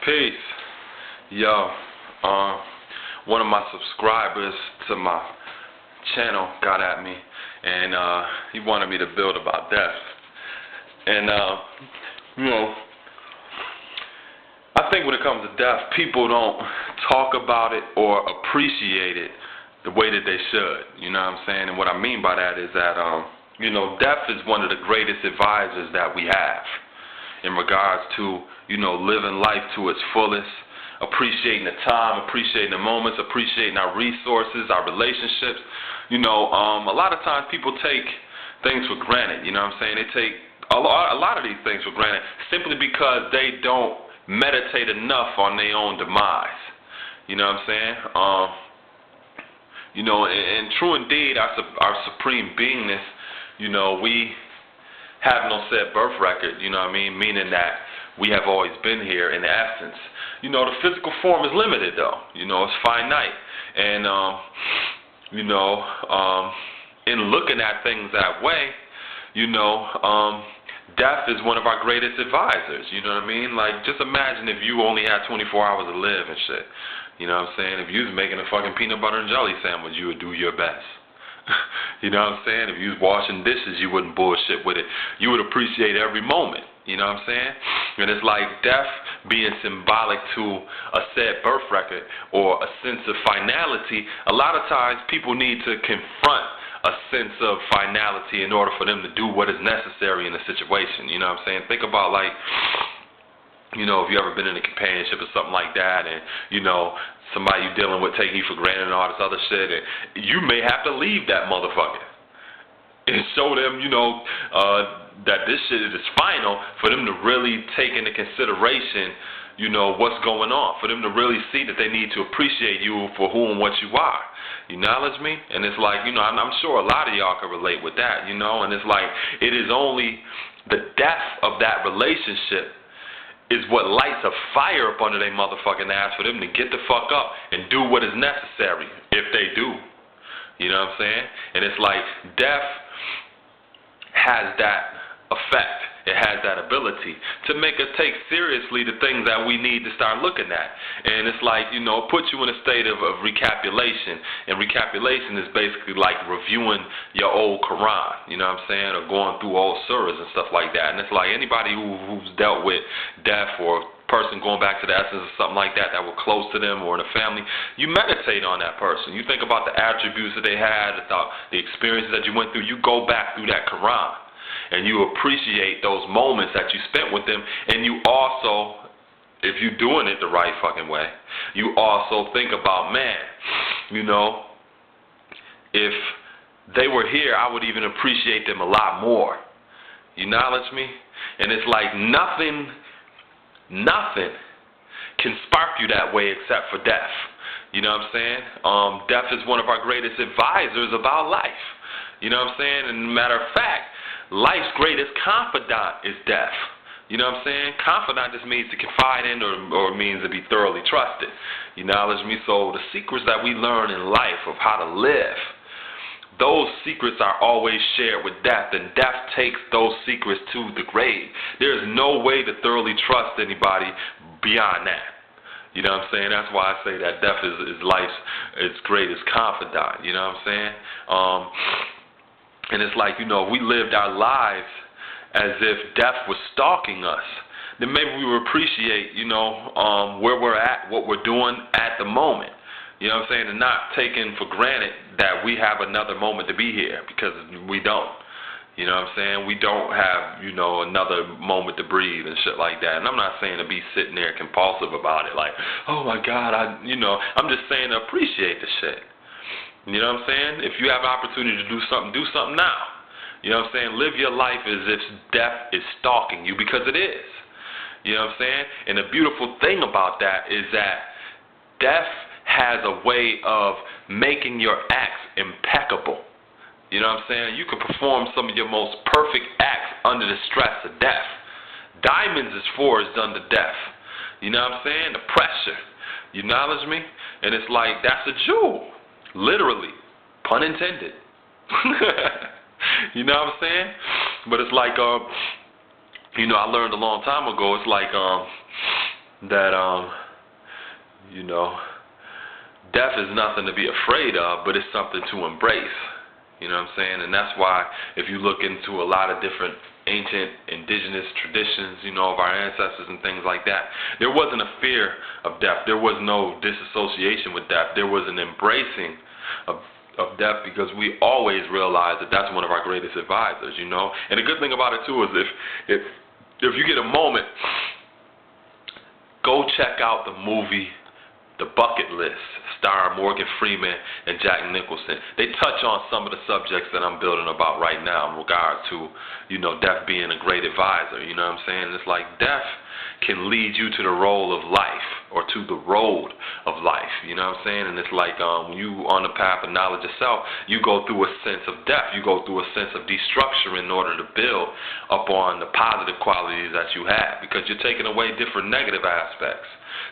Peace. Yo, one of my subscribers to my channel got at me, and he wanted me to build about death. And, I think when it comes to death, people don't talk about it or appreciate it the way that they should. You know what I'm saying? And what I mean by that is that, death is one of the greatest advisors that we have in regards to, living life to its fullest, appreciating the time, appreciating the moments, appreciating our resources, our relationships. A lot of times people take things for granted. You know what I'm saying? They take a lot of these things for granted simply because they don't meditate enough on their own demise. You know what I'm saying? And true indeed, our supreme beingness, we have no set birth record, you know what I mean? Meaning that we have always been here in essence. The physical form is limited though. It's finite. And, in looking at things that way, death is one of our greatest advisors, you know what I mean? Like, just imagine if you only had 24 hours to live and shit. You know what I'm saying? If you was making a fucking peanut butter and jelly sandwich, you would do your best. You know what I'm saying? If you was washing dishes, you wouldn't bullshit with it. You would appreciate every moment. You know what I'm saying? And it's like death being symbolic to a set birth record or a sense of finality. A lot of times people need to confront a sense of finality in order for them to do what is necessary in a situation. You know what I'm saying? Think about, like, if you ever been in a companionship or something like that, and, somebody you dealing with taking you for granted and all this other shit, and you may have to leave that motherfucker and show them, that this shit is final, for them to really take into consideration, what's going on, for them to really see that they need to appreciate you for who and what you are. You acknowledge me? And it's like, I'm sure a lot of y'all can relate with that, and it's like, it is only the death of that relationship is what lights a fire up under their motherfucking ass for them to get the fuck up and do what is necessary, if they do. You know what I'm saying? And it's like, death has that effect. It has that ability to make us take seriously the things that we need to start looking at. And it's like, it puts you in a state of recapitulation. And recapitulation is basically like reviewing your old Quran, you know what I'm saying, or going through old surahs and stuff like that. And it's like anybody who's dealt with death or person going back to the essence of something like that were close to them or in a family, you meditate on that person. You think about the attributes that they had, the experiences that you went through. You go back through that Quran. And you appreciate those moments that you spent with them. And you also, if you're doing it the right fucking way, you also think about, man, if they were here, I would even appreciate them a lot more. You acknowledge me? And it's like nothing can spark you that way except for death. You know what I'm saying? Death is one of our greatest advisors about life. You know what I'm saying? And matter of fact, life's greatest confidant is death. You know what I'm saying? Confidant just means to confide in or means to be thoroughly trusted. You acknowledge me? So the secrets that we learn in life of how to live, those secrets are always shared with death, and death takes those secrets to the grave. There is no way to thoroughly trust anybody beyond that. You know what I'm saying? That's why I say that death is life's greatest confidant. You know what I'm saying? And it's like, we lived our lives as if death was stalking us. Then maybe we would appreciate, where we're at, what we're doing at the moment. You know what I'm saying? And not taking for granted that we have another moment to be here, because we don't. You know what I'm saying? We don't have, another moment to breathe and shit like that. And I'm not saying to be sitting there compulsive about it, like, oh my God, I'm just saying to appreciate the shit. You know what I'm saying? If you have an opportunity to do something now. You know what I'm saying? Live your life as if death is stalking you, because it is. You know what I'm saying? And the beautiful thing about that is that death has a way of making your acts impeccable. You know what I'm saying? You can perform some of your most perfect acts under the stress of death. Diamonds is forged under death. You know what I'm saying? The pressure. You acknowledge me? And it's like, that's a jewel. Literally, pun intended. You know what I'm saying? But it's like, I learned a long time ago. It's like, that you know, death is nothing to be afraid of, but it's something to embrace. You know what I'm saying? And that's why if you look into a lot of different ancient indigenous traditions, you know, of our ancestors and things like that, there wasn't a fear of death. There was no disassociation with death. There was an embracing of death, because we always realized that that's one of our greatest advisors, you know. And the good thing about it too is if you get a moment, go check out the movie The Bucket List, starring Morgan Freeman and Jack Nicholson. They touch on some of the subjects that I'm building about right now in regard to, you know, death being a great advisor. You know what I'm saying? It's like death can lead you to the role of life, or to the road of life. You know what I'm saying? And it's like when you on the path of knowledge itself, you go through a sense of death. You go through a sense of destruction in order to build upon the positive qualities that you have, because you're taking away different negative aspects,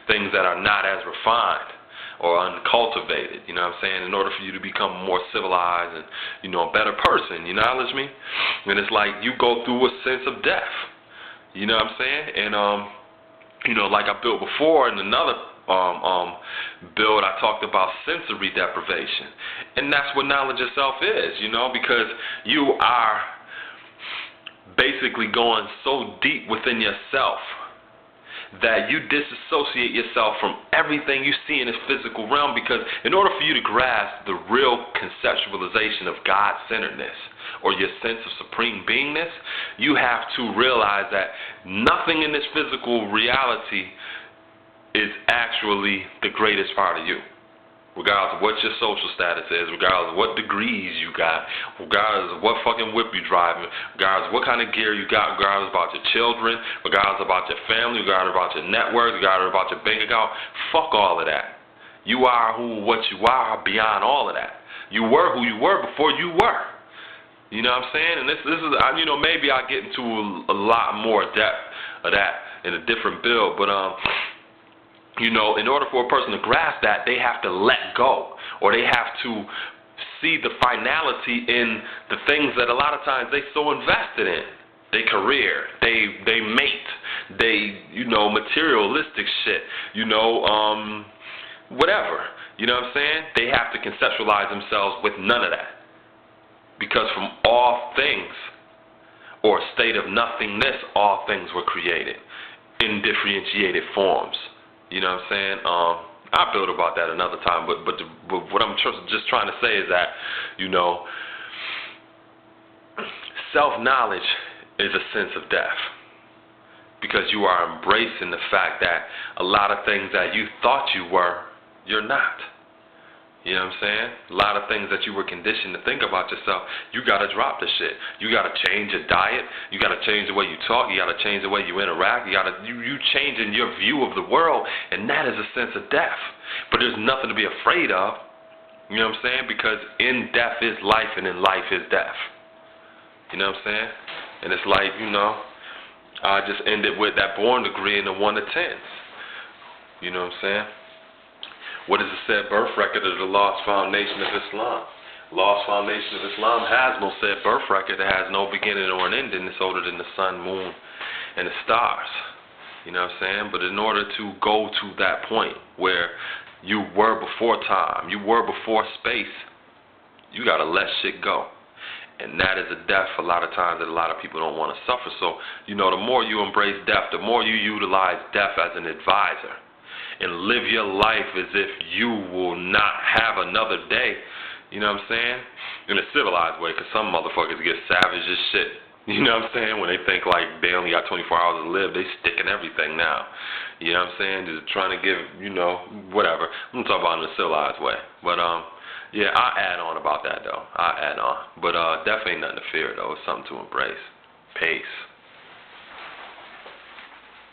things that are not as refined or uncultivated, you know what I'm saying, in order for you to become more civilized and, you know, a better person, you knowledge me? And it's like you go through a sense of death, you know what I'm saying? And, you know, like I built before in another build, I talked about sensory deprivation. And that's what knowledge itself is, you know, because you are basically going so deep within yourself that you disassociate yourself from everything you see in this physical realm, because in order for you to grasp the real conceptualization of God-centeredness or your sense of supreme beingness, you have to realize that nothing in this physical reality is actually the greatest part of you. Regardless of what your social status is, regardless of what degrees you got, regardless of what fucking whip you driving, regardless of what kind of gear you got, regardless about your children, regardless about your family, regardless about your network, regardless about your bank account, fuck all of that. You are what you are beyond all of that. You were who you were before you were. You know what I'm saying? And this is, you know, maybe I'll get into a lot more depth of that in a different build, but you know, in order for a person to grasp that, they have to let go, or they have to see the finality in the things that a lot of times they so invested in. Their career, they mate, they, you know, materialistic shit, you know, whatever. You know what I'm saying? They have to conceptualize themselves with none of that. Because from all things, or a state of nothingness, all things were created in differentiated forms. You know what I'm saying? I'll build about that another time, but what I'm just trying to say is that, you know, self-knowledge is a sense of death, because you are embracing the fact that a lot of things that you thought you were, you're not. You know what I'm saying? A lot of things that you were conditioned to think about yourself, you got to drop the shit. You got to change your diet. You got to change the way you talk. You got to change the way you interact. You changing your view of the world, and that is a sense of death. But there's nothing to be afraid of. You know what I'm saying? Because in death is life, and in life is death. You know what I'm saying? And it's like, you know, I just ended with that born degree in the 1 to 10s. You know what I'm saying? What is the said birth record of the Lost Foundation of Islam? Lost Foundation of Islam has no said birth record. It has no beginning or an ending. It's older than the sun, moon, and the stars. You know what I'm saying? But in order to go to that point where you were before time, you were before space, you got to let shit go. And that is a death a lot of times that a lot of people don't want to suffer. So, you know, the more you embrace death, the more you utilize death as an advisor, and live your life as if you will not have another day, you know what I'm saying? In a civilized way, because some motherfuckers get savage as shit. You know what I'm saying? When they think like they only got 24 hours to live, they sticking everything now. You know what I'm saying? Just trying to give, you know, whatever. I'm talking about in a civilized way. But, yeah, I'll add on about that, though. I'll add on. But definitely nothing to fear, though. It's something to embrace. Peace.